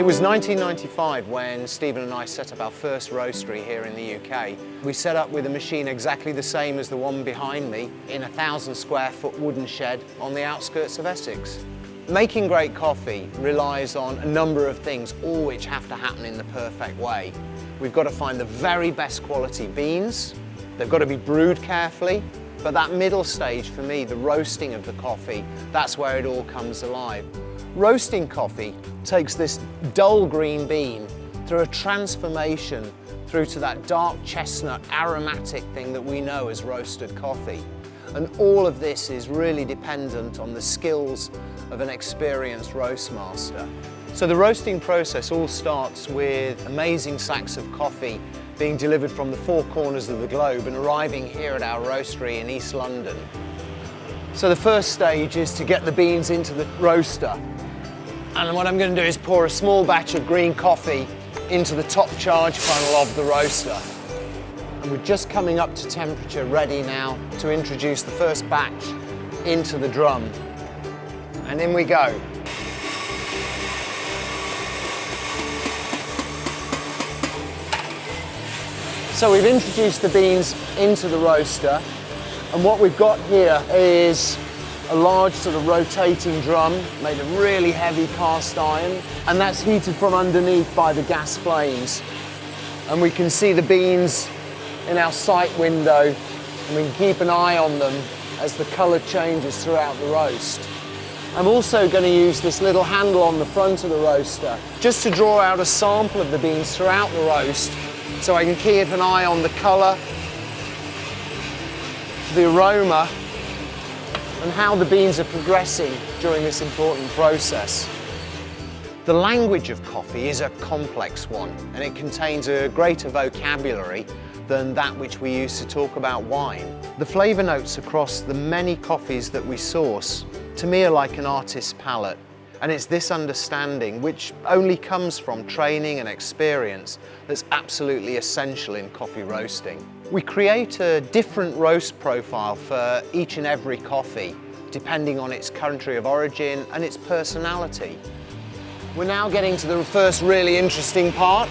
was 1995 when Stephen and I set up our first roastery here in the UK. We set up with a machine exactly the same as the one behind me in a 1,000 square foot wooden shed on the outskirts of Essex. Making great coffee relies on a number of things, all which have to happen in the perfect way. We've got to find the very best quality beans. They've got to be brewed carefully, but that middle stage for me, the roasting of the coffee, that's where it all comes alive. Roasting coffee takes this dull green bean through a transformation through to that dark chestnut aromatic thing that we know as roasted coffee. And all of this is really dependent on the skills of an experienced roast master. So the roasting process all starts with amazing sacks of coffee being delivered from the four corners of the globe and arriving here at our roastery in East London. So the first stage is to get the beans into the roaster. And what I'm going to do is pour a small batch of green coffee into the top charge funnel of the roaster. And we're just coming up to temperature, ready now to introduce the first batch into the drum. And in we go. So we've introduced the beans into the roaster, and what we've got here is a large sort of rotating drum made of really heavy cast iron, and that's heated from underneath by the gas flames. And we can see the beans in our sight window, and we can keep an eye on them as the colour changes throughout the roast. I'm also going to use this little handle on the front of the roaster just to draw out a sample of the beans throughout the roast, so I can keep an eye on the colour, the aroma, and how the beans are progressing during this important process. The language of coffee is a complex one, and it contains a greater vocabulary than that which we use to talk about wine. The flavour notes across the many coffees that we source, to me, are like an artist's palette. And it's this understanding, which only comes from training and experience, that's absolutely essential in coffee roasting. We create a different roast profile for each and every coffee, depending on its country of origin and its personality. We're now getting to the first really interesting part.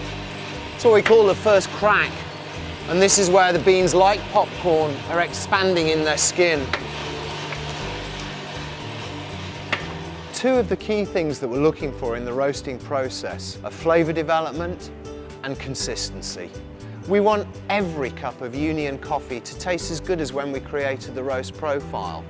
It's what we call the first crack. And this is where the beans, like popcorn, are expanding in their skin. Two of the key things that we're looking for in the roasting process are flavour development and consistency. We want every cup of Union coffee to taste as good as when we created the roast profile.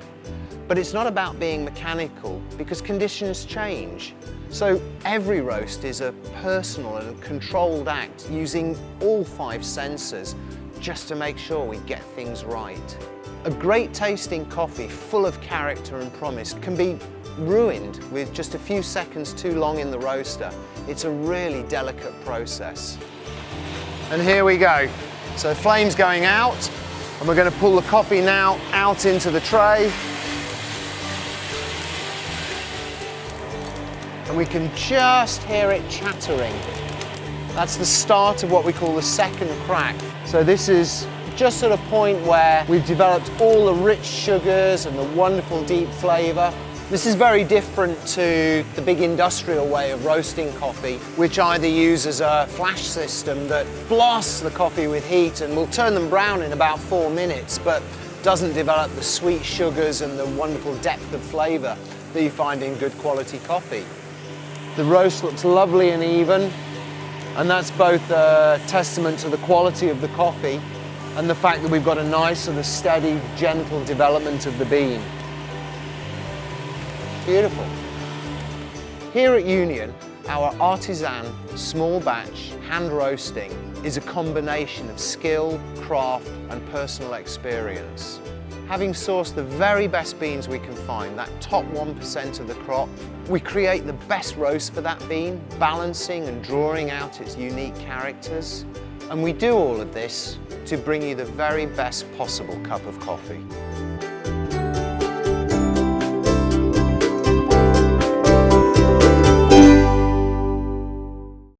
But it's not about being mechanical, because conditions change. So every roast is a personal and controlled act using all 5 senses just to make sure we get things right. A great tasting coffee full of character and promise can be ruined with just a few seconds too long in the roaster. It's a really delicate process. And here we go. So flame's going out, and we're going to pull the coffee now out into the tray. And we can just hear it chattering. That's the start of what we call the second crack. So this is just at a point where we've developed all the rich sugars and the wonderful deep flavour. This is very different to the big industrial way of roasting coffee, which either uses a flash system that blasts the coffee with heat and will turn them brown in about 4 minutes, but doesn't develop the sweet sugars and the wonderful depth of flavour that you find in good quality coffee. The roast looks lovely and even, and that's both a testament to the quality of the coffee and the fact that we've got a nice sort of steady, gentle development of the bean. Beautiful. Here at Union, our artisan, small batch, hand roasting is a combination of skill, craft and personal experience. Having sourced the very best beans we can find, that top 1% of the crop, we create the best roast for that bean, balancing and drawing out its unique characters. And we do all of this to bring you the very best possible cup of coffee.